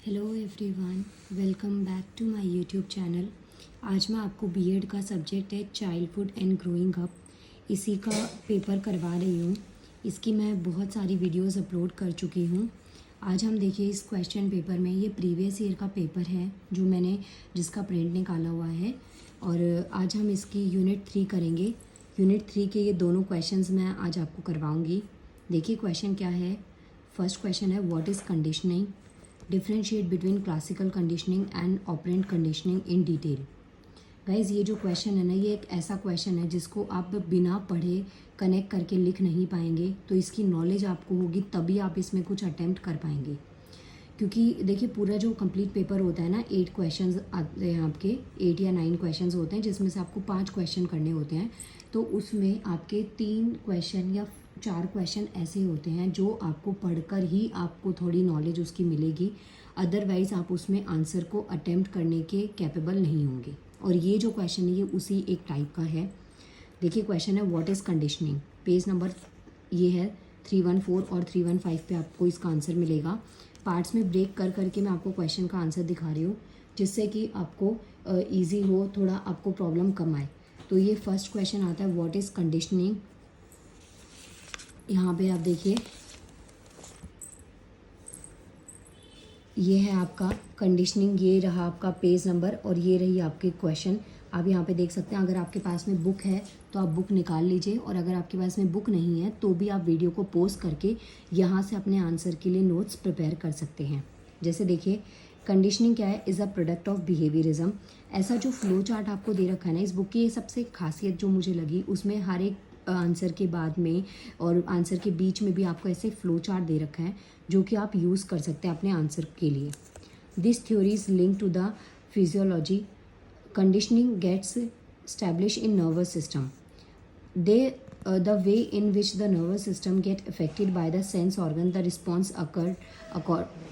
Hello everyone, welcome back to my YouTube channel. आज मैं आपको बीएड का सब्जेक्ट है चाइल्डहुड एंड ग्रोइंग अप, इसी का पेपर करवा रही हूँ। इसकी मैं बहुत सारी वीडियोस अपलोड कर चुकी हूँ। आज हम देखिए इस क्वेश्चन पेपर में, ये प्रीवियस ईयर का पेपर है जो मैंने जिसका प्रिंट निकाला हुआ है। और आज हम इसकी यूनिट 3 करेंगे। यूनिट 3 के ये दोनों क्वेश्चंस मैं आज आपको करवाऊँगी। देखिए क्वेश्चन क्या है। फर्स्ट क्वेश्चन है, what is conditioning, differentiate between classical conditioning and operant conditioning in detail. Guys ये जो क्वेश्चन है ना, ये एक ऐसा क्वेश्चन है जिसको आप बिना पढ़े कनेक्ट करके लिख नहीं पाएंगे। तो इसकी नॉलेज आपको होगी तभी आप इसमें कुछ अटेम्प्ट कर पाएंगे। क्योंकि देखिए पूरा जो कंप्लीट पेपर होता है ना, 8 क्वेश्चंस आते हैं आपके, 8 या 9 क्वेश्चंस होते हैं जिसमें से आपको 5 क्वेश्चन करने होते हैं। तो उसमें आपके 3 क्वेश्चन या 4 क्वेश्चन ऐसे होते हैं जो आपको पढ़कर ही आपको थोड़ी नॉलेज उसकी मिलेगी, अदरवाइज़ आप उसमें आंसर को अटेम्प्ट करने के कैपेबल नहीं होंगे। और ये जो क्वेश्चन है ये उसी एक टाइप का है। देखिए क्वेश्चन है, what is conditioning. Page number ये है 314 और 315 पे आपको इसका आंसर मिलेगा। पार्ट्स में ब्रेक कर करके मैं आपको क्वेश्चन का आंसर दिखा रही हूँ जिससे कि आपको ईजी हो, थोड़ा आपको प्रॉब्लम कम आए। तो ये फर्स्ट क्वेश्चन आता है, व्हाट इज़ कंडीशनिंग। यहाँ पे आप देखिए ये है आपका कंडीशनिंग, ये रहा आपका पेज नंबर और ये रही आपके क्वेश्चन। आप यहाँ पे देख सकते हैं। अगर आपके पास में बुक है तो आप बुक निकाल लीजिए, और अगर आपके पास में बुक नहीं है तो भी आप वीडियो को पॉज करके यहाँ से अपने आंसर के लिए नोट्स प्रिपेयर कर सकते हैं। जैसे देखिए कंडीशनिंग क्या है, is a product of behaviourism. ऐसा जो फ्लो चार्ट आपको दे रखा है ना इस बुक की, ये सबसे खासियत जो मुझे लगी, उसमें हर एक आंसर के बाद में और आंसर के बीच में भी आपको ऐसे फ्लो चार्ट दे रखा है जो कि आप यूज़ कर सकते हैं अपने आंसर के लिए। This theory is link to the physiology. Conditioning gets established in nervous system. The way in which the nervous system get affected by the sense organ, the response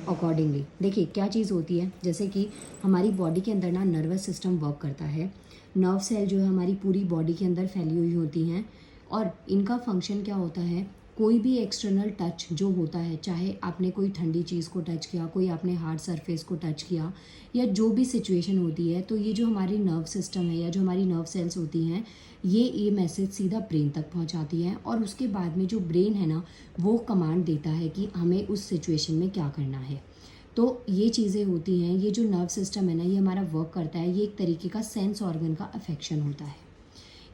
accordingly. देखिए क्या चीज़ होती है, जैसे कि हमारी बॉडी के अंदर ना नर्वस सिस्टम वर्क करता है। नर्व सेल जो है हमारी पूरी बॉडी के अंदर फैली हुई होती हैं, और इनका फंक्शन क्या होता है, कोई भी एक्सटर्नल टच जो होता है, चाहे आपने कोई ठंडी चीज़ को टच किया, कोई आपने हार्ड सरफेस को टच किया, या जो भी सिचुएशन होती है, तो ये जो हमारी नर्व सिस्टम है या जो हमारी नर्व सेल्स होती हैं, ये मैसेज सीधा ब्रेन तक पहुंचाती हैं। और उसके बाद में जो ब्रेन है ना, वो कमांड देता है कि हमें उस सिचुएशन में क्या करना है। तो ये चीज़ें होती हैं, ये जो नर्व सिस्टम है ना, ये हमारा वर्क करता है, ये एक तरीके का सेंस ऑर्गन का अफेक्शन होता है।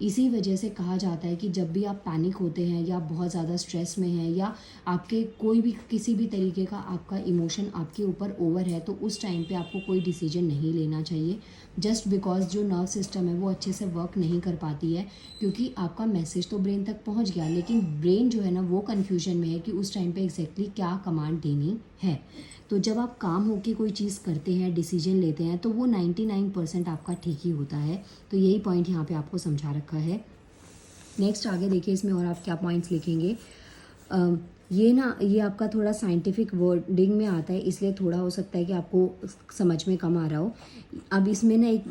इसी वजह से कहा जाता है कि जब भी आप पैनिक होते हैं या बहुत ज़्यादा स्ट्रेस में हैं, या आपके कोई भी किसी भी तरीके का आपका इमोशन आपके ऊपर ओवर है, तो उस टाइम पे आपको कोई डिसीजन नहीं लेना चाहिए, जस्ट बिकॉज जो नर्व सिस्टम है वो अच्छे से वर्क नहीं कर पाती है। क्योंकि आपका मैसेज तो ब्रेन तक पहुंच गया, लेकिन ब्रेन जो है ना वो कन्फ्यूजन में है कि उस टाइम पे एग्जैक्टली क्या कमांड देनी है। तो जब आप काम होके कोई चीज़ करते हैं, डिसीजन लेते हैं, तो वो 99% आपका ठीक ही होता है। तो यही पॉइंट यहाँ पे आपको समझा रखा है। नेक्स्ट आगे देखिए इसमें और आप क्या पॉइंट्स लिखेंगे। ये आपका थोड़ा साइंटिफिक वर्डिंग में आता है, इसलिए थोड़ा हो सकता है कि आपको समझ में कम आ रहा हो। अब इसमें ना एक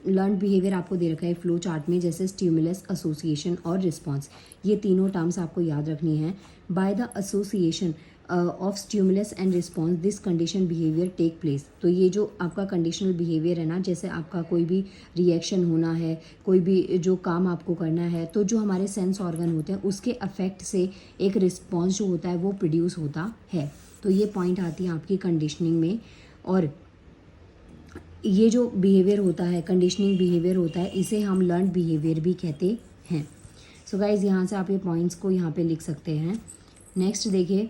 लर्न बिहेवियर आपको दे रखा है फ्लो चार्ट में, जैसे स्टिमुलस, एसोसिएशन और रिस्पॉन्स। ये तीनों टर्म्स आपको याद रखनी है। By the association of stimulus and response this condition behaviour take place. तो ये जो आपका कंडीशनल बिहेवियर है ना, जैसे आपका कोई भी रिएक्शन होना है, कोई भी जो काम आपको करना है, तो जो हमारे सेंस ऑर्गन होते हैं उसके अफेक्ट से एक रिस्पॉन्स जो होता है वो प्रोड्यूस होता है। तो ये पॉइंट आती है आपकी कंडीशनिंग में। और ये जो बिहेवियर होता है, कंडीशनिंग बिहेवियर होता है, इसे हम लर्न बिहेवियर भी कहते हैं। सो गाइज यहाँ से आप ये पॉइंट्स को यहाँ पे लिख सकते हैं। नेक्स्ट देखिए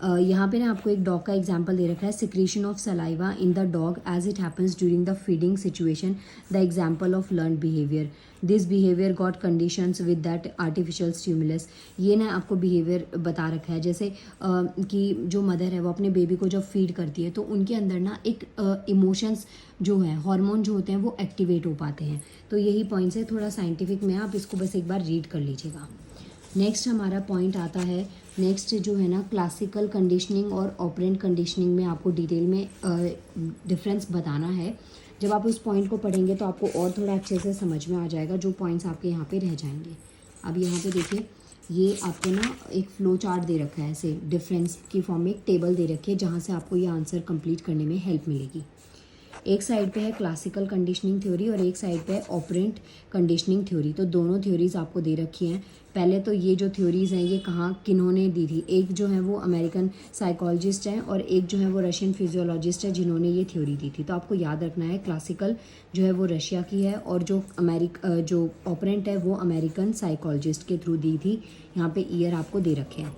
यहाँ पे ना आपको एक डॉग का एग्जांपल दे रखा है, secretion of saliva in the dog as it happens during the feeding situation, the example of learn behaviour. This behaviour got conditions with that artificial stimulus. ये ना आपको बिहेवियर बता रखा है, जैसे कि जो मदर है वो अपने बेबी को जब फीड करती है तो उनके अंदर ना एक इमोशंस जो है, हार्मोन जो होते हैं वो एक्टिवेट हो पाते हैं। तो यही पॉइंट्स है, थोड़ा साइंटिफिक में, आप इसको बस एक बार रीड कर लीजिएगा। नेक्स्ट हमारा पॉइंट आता है, नेक्स्ट जो है ना क्लासिकल कंडीशनिंग और ऑपरेंट कंडीशनिंग में आपको डिटेल में डिफरेंस बताना है। जब आप उस पॉइंट को पढ़ेंगे तो आपको और थोड़ा अच्छे से समझ में आ जाएगा, जो पॉइंट्स आपके यहाँ पे रह जाएंगे। अब यहाँ पे देखिए ये आपको ना एक फ्लो चार्ट दे रखा है, ऐसे डिफरेंस की फॉर्म में एक टेबल दे रखी है जहाँ से आपको ये आंसर कंप्लीट करने में हेल्प मिलेगी। एक साइड पे है क्लासिकल कंडीशनिंग थ्योरी और एक साइड पे है ऑपरेंट कंडीशनिंग थ्योरी। तो दोनों थ्योरीज आपको दे रखी हैं। पहले तो ये जो थ्योरीज़ हैं ये कहाँ किन्होंने दी थी, एक जो है वो अमेरिकन साइकोलॉजिस्ट हैं और एक जो है वो रशियन फिजियोलॉजिस्ट है जिन्होंने ये थ्योरी दी थी। तो आपको याद रखना है क्लासिकल जो है वो रशिया की है और जो जो ऑपरेंट है वो अमेरिकन साइकोलॉजिस्ट के थ्रू दी थी। यहाँ पे ईयर आपको दे रखे हैं।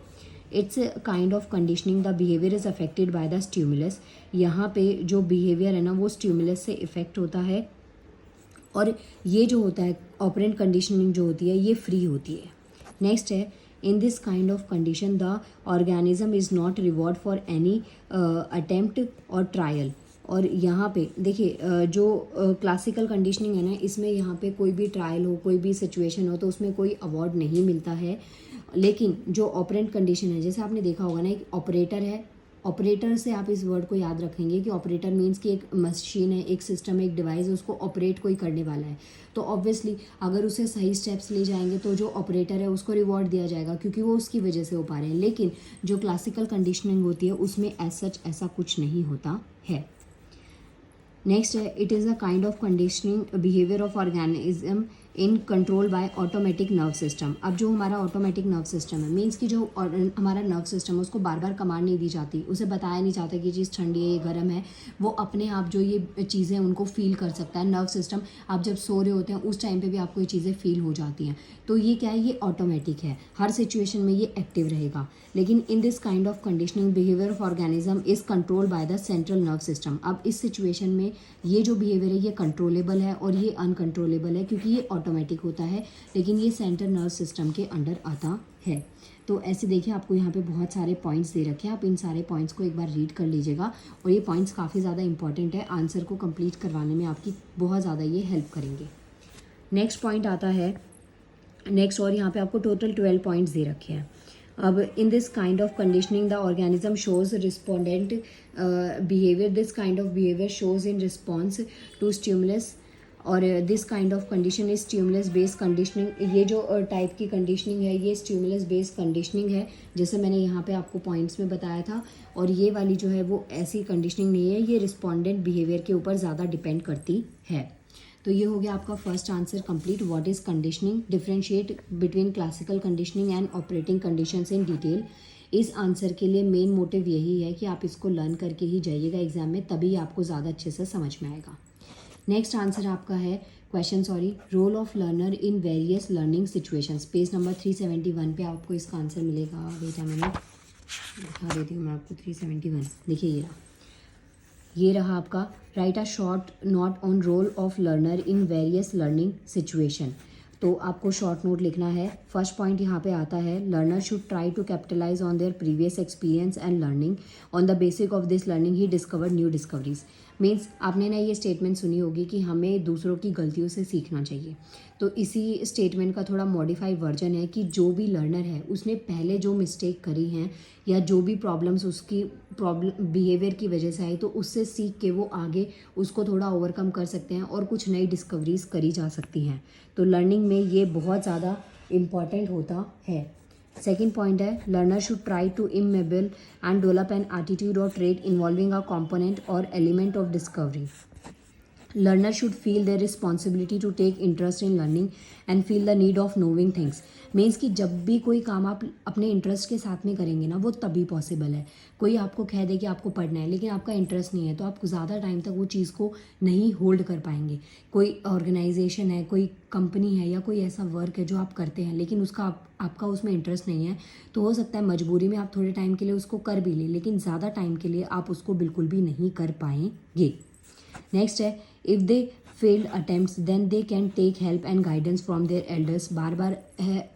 It's kind of conditioning the behaviour is affected by the stimulus. यहाँ पे जो बिहेवियर है ना वो स्टिमुलस से इफ़ेक्ट होता है और ये जो होता है ऑपरेंट कंडीशनिंग जो होती है ये फ्री होती है। नेक्स्ट है इन this kind of condition the organism is not reward for any attempt और ट्रायल। और यहाँ पे देखिए जो क्लासिकल कंडीशनिंग है ना इसमें यहाँ पे कोई भी ट्रायल हो, कोई भी सिचुएशन हो तो उसमें कोई अवार्ड नहीं मिलता है। लेकिन जो ऑपरेंट कंडीशन है, जैसे आपने देखा होगा ना एक ऑपरेटर है, ऑपरेटर से आप इस वर्ड को याद रखेंगे कि ऑपरेटर मीन्स कि एक मशीन है, एक सिस्टम है, एक डिवाइस है, उसको ऑपरेट कोई करने वाला है। तो ऑब्वियसली अगर उसे सही स्टेप्स ले जाएंगे तो जो ऑपरेटर है उसको रिवॉर्ड दिया जाएगा क्योंकि वो उसकी वजह से हो पा रहे हैं। लेकिन जो क्लासिकल कंडीशनिंग होती है उसमें ऐसा कुछ नहीं होता है। नेक्स्ट है it is a kind of conditioning behaviour of organism in control by automatic nerve system. अब जो हमारा ऑटोमेटिक नर्व सिस्टम है मीन्स कि जो हमारा नर्व सिस्टम है उसको बार बार कमांड नहीं दी जाती, उसे बताया नहीं चाहता कि ये चीज़ ठंडी है ये गर्म है, वो अपने आप जो ये चीज़ें उनको फील कर सकता है। नर्व सिस्टम आप जब सो रहे होते हैं उस टाइम पे भी आपको ये चीज़ें फील हो जाती हैं। तो ये क्या है, ये ऑटोमेटिक है, हर सिचुएशन में ये एक्टिव रहेगा। लेकिन इन this kind of conditioning behaviour of organism is control by the central nerve system. अब इस सिचुएशन में ये जो बिहेवियर है ये कंट्रोलेबल है और ये अनकंट्रोलेबल है क्योंकि ये ऑटोमेटिक होता है, लेकिन ये सेंट्रल नर्व सिस्टम के अंडर आता है। तो ऐसे देखिए आपको यहाँ पे बहुत सारे पॉइंट्स दे रखे हैं, आप इन सारे पॉइंट्स को एक बार रीड कर लीजिएगा और ये पॉइंट्स काफ़ी ज़्यादा इंपॉर्टेंट है, आंसर को कंप्लीट करवाने में आपकी बहुत ज़्यादा ये हेल्प करेंगे। नेक्स्ट पॉइंट आता है नेक्स्ट, और यहाँ पे आपको टोटल 12 पॉइंट्स दे रखे हैं। अब in this kind of conditioning the organism shows respondent behaviour, this kind of behaviour shows in response to stimulus और this kind of condition is stimulus based conditioning. ये जो टाइप की कंडीशनिंग है ये stimulus based conditioning है, जैसे मैंने यहाँ पे आपको पॉइंट्स में बताया था। और ये वाली जो है वो ऐसी कंडीशनिंग नहीं है, ये रिस्पोंडेंट बिहेवियर के ऊपर ज़्यादा डिपेंड करती है। तो ये हो गया आपका first answer complete. What is conditioning, differentiate between classical conditioning and operating conditions in detail. इस आंसर के लिए मेन मोटिव यही है कि आप इसको लर्न करके ही जाइएगा एग्जाम में, तभी आपको ज़्यादा अच्छे से समझ में आएगा। नेक्स्ट आंसर आपका है role of learner in various learning situations. Page number 371 पे आपको इसका आंसर मिलेगा। वेट अ मिनट, दिखा देती हूँ मैं आपको। 371 देखिए ये रहा आपका। Right a short note on roll of learner in various learning situation. तो आपको शॉर्ट नोट लिखना है। फर्स्ट पॉइंट यहाँ पे आता है learner should try to capitalise on their previous experience and learning, on the basic of this learning he discover new discoveries. Means आपने ना ये स्टेटमेंट सुनी होगी कि हमें दूसरों की गलतियों से सीखना चाहिए। तो इसी स्टेटमेंट का थोड़ा मॉडिफाइड वर्जन है कि जो भी लर्नर है उसने पहले जो मिस्टेक करी हैं या जो भी प्रॉब्लम्स उसकी प्रॉब्लम बिहेवियर की वजह से आई तो उससे सीख के वो आगे उसको थोड़ा ओवरकम कर सकते हैं और कुछ नई डिस्कवरीज करी जा सकती हैं। तो लर्निंग में ये बहुत ज़्यादा इम्पॉर्टेंट होता है। सेकेंड पॉइंट है learner should try to enable and develop an attitude और ट्रेट इन्वॉल्विंग अ कॉम्पोनेंट और element of discovery. Learner should feel their responsibility to take interest in learning and feel the need of knowing things. Means कि जब भी कोई काम आप अपने interest के साथ में करेंगे ना वो तभी पॉसिबल है। कोई आपको कह दे कि आपको पढ़ना है लेकिन आपका इंटरेस्ट नहीं है तो आप ज़्यादा टाइम तक वो चीज़ को नहीं होल्ड कर पाएंगे। कोई ऑर्गेनाइजेशन है, कोई कंपनी है या कोई ऐसा वर्क है जो आप करते हैं लेकिन उसका आपका उसमें इंटरेस्ट नहीं है तो हो सकता है मजबूरी में आप थोड़े टाइम के लिए उसको कर भी लें लेकिन ज़्यादा टाइम के लिए आप उसको बिल्कुल भी नहीं कर पाएंगे। नेक्स्ट है if they failed attempts then they can take help and guidance from their elders. बार बार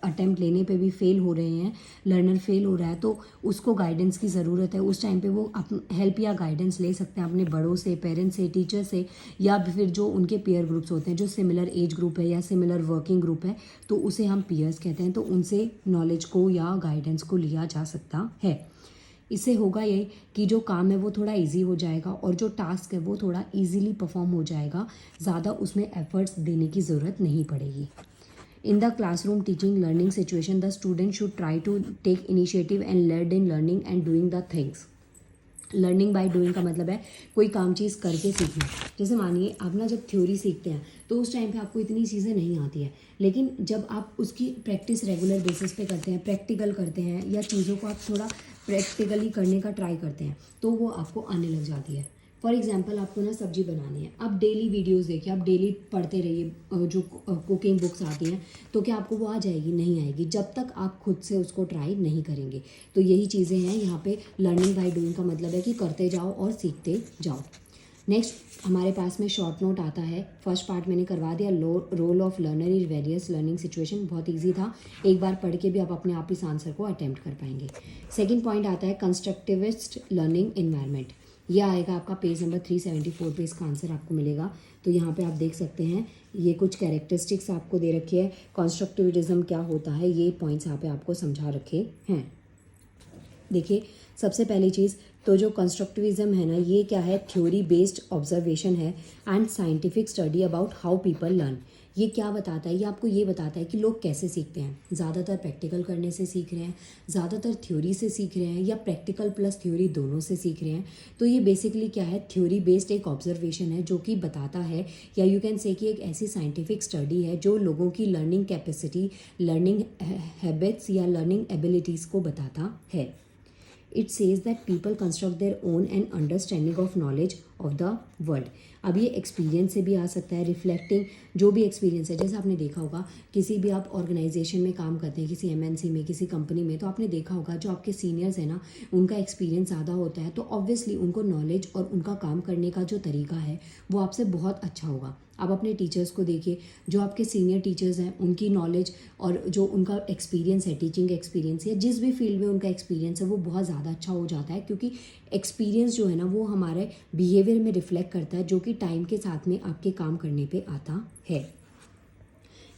अटैम्प्ट लेने पे भी फेल हो रहे हैं, लर्नर फेल हो रहा है तो उसको गाइडेंस की ज़रूरत है। उस टाइम पे वो हेल्प या गाइडेंस ले सकते हैं अपने बड़ों से, पेरेंट्स से, टीचर से या फिर जो उनके पीयर ग्रुप्स होते हैं जो सिमिलर एज ग्रुप है या सिमिलर वर्किंग ग्रुप है तो उसे हम पीयर्स कहते हैं। तो उनसे नॉलेज को या गाइडेंस को लिया जा सकता है। इससे होगा ये कि जो काम है वो थोड़ा इजी हो जाएगा और जो टास्क है वो थोड़ा इजीली परफॉर्म हो जाएगा, ज़्यादा उसमें एफर्ट्स देने की ज़रूरत नहीं पड़ेगी। In the classroom teaching learning situation the student should try to take initiative and learn in learning and doing the things. Learning by doing का मतलब है कोई काम चीज़ करके सीखना। जैसे मानिए आप ना जब थ्योरी सीखते हैं तो उस टाइम पे आपको इतनी चीज़ें नहीं आती है, लेकिन जब आप उसकी प्रैक्टिस रेगुलर बेसिस पे करते हैं, प्रैक्टिकल करते हैं या चीज़ों को आप थोड़ा प्रैक्टिकली करने का ट्राई करते हैं तो वो आपको आने लग जाती है। फॉर एग्जाम्पल आपको ना सब्जी बनानी है, आप डेली वीडियोस देखिए, आप डेली पढ़ते रहिए जो कुकिंग बुक्स आती हैं, तो क्या आपको वो आ जाएगी? नहीं आएगी जब तक आप खुद से उसको ट्राई नहीं करेंगे। तो यही चीज़ें हैं यहाँ पे लर्निंग बाय डूइंग का मतलब है कि करते जाओ और सीखते जाओ। नेक्स्ट हमारे पास में शॉर्ट नोट आता है। फर्स्ट पार्ट मैंने करवा दिया, role of learner in various learning situation, बहुत इजी था, एक बार पढ़ के भी आप अपने आप इस आंसर को अटेम्प्ट कर पाएंगे। सेकंड पॉइंट आता है कंस्ट्रक्टिविस्ट लर्निंग इन्वायरमेंट, यह आएगा आपका पेज नंबर 374 पे, इसका आंसर आपको मिलेगा। तो यहाँ पे आप देख सकते हैं ये कुछ कैरेक्टरिस्टिक्स आपको दे रखी है, कंस्ट्रक्टिविज्म क्या होता है, ये पॉइंट्स यहाँ पे आपको समझा रखे हैं। देखिए सबसे पहली चीज़ तो जो कंस्ट्रक्टिविज्म है ना, ये क्या है? थ्योरी बेस्ड ऑब्जर्वेशन है and scientific study about how people learn. ये क्या बताता है? ये आपको ये बताता है कि लोग कैसे सीखते हैं। ज़्यादातर प्रैक्टिकल करने से सीख रहे हैं, ज़्यादातर थ्योरी से सीख रहे हैं, या प्रैक्टिकल प्लस थ्योरी दोनों से सीख रहे हैं। तो ये बेसिकली क्या है? थ्योरी बेस्ड एक ऑब्जर्वेशन है जो कि बताता है, या यू कैन से कि एक ऐसी साइंटिफिक स्टडी है जो लोगों की लर्निंग कैपेसिटी, लर्निंग हैबिट्स या लर्निंग एबिलिटीज़ को बताता है। It says that people construct their own and understanding of knowledge of the world। अब ये एक्सपीरियंस से भी आ सकता है, रिफ्लेक्टिंग जो भी एक्सपीरियंस है। जैसे आपने देखा होगा किसी भी आप ऑर्गेनाइजेशन में काम करते हैं, किसी एमएनसी में, किसी कंपनी में, तो आपने देखा होगा जो आपके सीनियर्स हैं ना, उनका एक्सपीरियंस ज़्यादा होता है, तो ऑब्वियसली उनको नॉलेज और उनका काम करने का जो तरीका है वो आपसे बहुत अच्छा होगा। आप अपने टीचर्स को देखिए, जो आपके सीनियर टीचर्स हैं उनकी नॉलेज और जो उनका एक्सपीरियंस है, टीचिंग एक्सपीरियंस या जिस भी फील्ड में उनका एक्सपीरियंस है वो बहुत ज़्यादा अच्छा हो जाता है, क्योंकि एक्सपीरियंस जो है ना वो हमारे बिहेवियर में रिफ्लेक्ट करता है, जो कि टाइम के साथ में आपके काम करने पे आता है।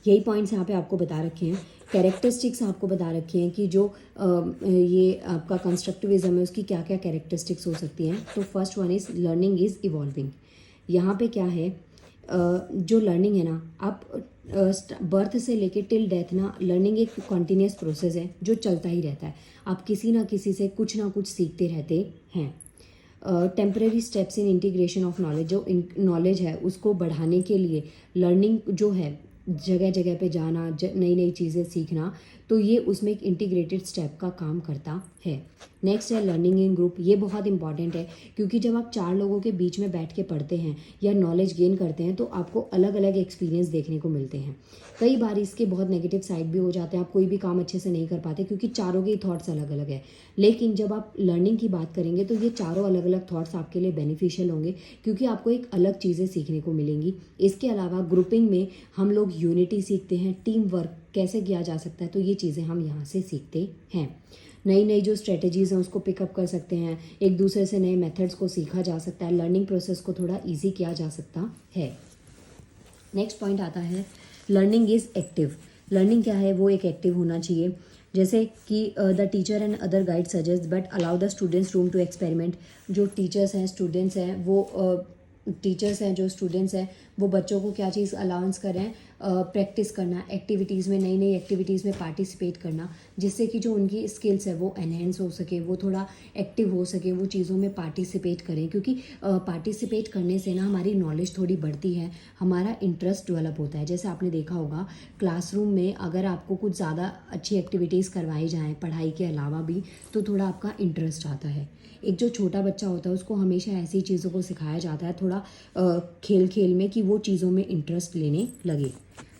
यही पॉइंट्स यहाँ पे आपको बता रखे हैं। कैरेक्टरिस्टिक्स आपको बता रखे हैं कि जो ये आपका कंस्ट्रक्टिविज्म है उसकी क्या क्या कैरेक्टरिस्टिक्स हो सकती हैं। तो first one is learning is evolving. यहाँ पे क्या है, जो लर्निंग है ना, आप बर्थ से लेके टिल डेथ ना, लर्निंग एक कॉन्टीन्यूस प्रोसेस है जो चलता ही रहता है। आप किसी ना किसी से कुछ ना कुछ सीखते रहते हैं। Temporary steps in integration of knowledge, जो नॉलेज है उसको बढ़ाने के लिए लर्निंग जो है, जगह जगह पे जाना, नई नई चीज़ें सीखना, तो ये उसमें एक इंटीग्रेटेड स्टेप का काम करता है। नेक्स्ट है लर्निंग इन ग्रुप। ये बहुत इंपॉर्टेंट है, क्योंकि जब आप 4 लोगों के बीच में बैठ के पढ़ते हैं या नॉलेज गेन करते हैं तो आपको अलग अलग एक्सपीरियंस देखने को मिलते हैं। कई बार इसके बहुत नेगेटिव साइड भी हो जाते हैं, आप कोई भी काम अच्छे से नहीं कर पाते क्योंकि चारों के थॉट्स अलग अलग है। लेकिन जब आप लर्निंग की बात करेंगे तो ये चारों अलग अलग थॉट्स आपके लिए बेनिफिशियल होंगे, क्योंकि आपको एक अलग चीज़ें सीखने को मिलेंगी। इसके अलावा ग्रुपिंग में हम लोग यूनिटी सीखते हैं, टीम वर्क कैसे किया जा सकता है, तो ये चीज़ें हम यहाँ से सीखते हैं। नई नई जो स्ट्रेटजीज़ हैं उसको पिकअप कर सकते हैं, एक दूसरे से नए मेथड्स को सीखा जा सकता है, लर्निंग प्रोसेस को थोड़ा ईजी किया जा सकता है। नेक्स्ट पॉइंट आता है लर्निंग इज़ एक्टिव। लर्निंग क्या है, वो एक एक्टिव होना चाहिए। जैसे कि the teacher and other guide suggest but allow the students room to experiment. जो टीचर्स हैं, स्टूडेंट्स हैं, वो टीचर्स हैं, जो स्टूडेंट्स हैं, वो बच्चों को क्या चीज़ अलाउंस करें, प्रैक्टिस करना, एक्टिविटीज़ में, नई नई एक्टिविटीज़ में पार्टिसिपेट करना, जिससे कि जो उनकी स्किल्स है वो एनहेंस हो सके, वो थोड़ा एक्टिव हो सके, वो चीज़ों में पार्टिसिपेट करें। क्योंकि पार्टिसिपेट करने से ना हमारी नॉलेज थोड़ी बढ़ती है, हमारा इंटरेस्ट डेवलप होता है। जैसे आपने देखा होगा क्लासरूम में अगर आपको कुछ ज़्यादा अच्छी एक्टिविटीज़ करवाई जाएँ पढ़ाई के अलावा भी, तो थोड़ा आपका इंटरेस्ट आता है। एक जो छोटा बच्चा होता है उसको हमेशा ऐसी चीज़ों को सिखाया जाता है, थोड़ा खेल खेल में, कि वो चीज़ों में इंटरेस्ट लेने लगे।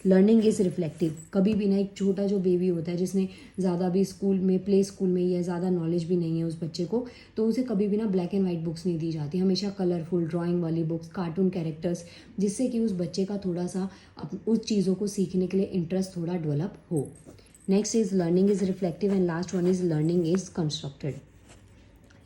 Learning is reflective. कभी भी ना, एक छोटा जो बेबी होता है जिसने ज़्यादा भी स्कूल में, प्ले स्कूल में, या ज़्यादा नॉलेज भी नहीं है उस बच्चे को, तो उसे कभी भी ना ब्लैक एंड वाइट बुक्स नहीं दी जाती, हमेशा कलरफुल ड्राइंग वाली बुक्स, कार्टून कैरेक्टर्स, जिससे कि उस बच्चे का थोड़ा सा उस चीज़ों को सीखने के लिए इंटरेस्ट थोड़ा डेवलप हो। Next is learning is reflective and last one is learning is constructed.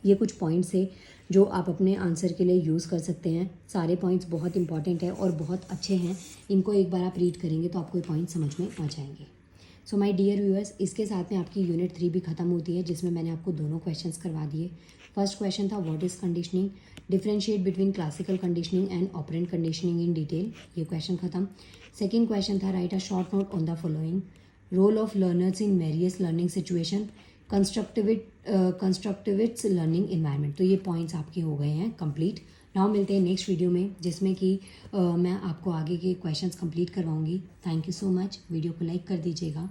ये कुछ पॉइंट्स है जो आप अपने आंसर के लिए यूज़ कर सकते हैं। सारे पॉइंट्स बहुत इंपॉर्टेंट है और बहुत अच्छे हैं, इनको एक बार आप रीड करेंगे तो आपको ये पॉइंट समझ में आ जाएंगे। सो माय डियर व्यूअर्स, इसके साथ में आपकी यूनिट 3 भी ख़त्म होती है, जिसमें मैंने आपको दोनों क्वेश्चंस करवा दिए। फर्स्ट क्वेश्चन था what is conditioning, differentiate between classical conditioning and operant conditioning in detail, ये क्वेश्चन खत्म। सेकेंड क्वेश्चन था write a short note on the following, role of learners in various learning situation, constructivist learning environment. तो ये points आपके हो गए हैं complete. Now मिलते हैं नेक्स्ट वीडियो में जिसमें कि मैं आपको आगे के क्वेश्चंस कंप्लीट करवाऊंगी। Thank you so much, video को लाइक कर दीजिएगा।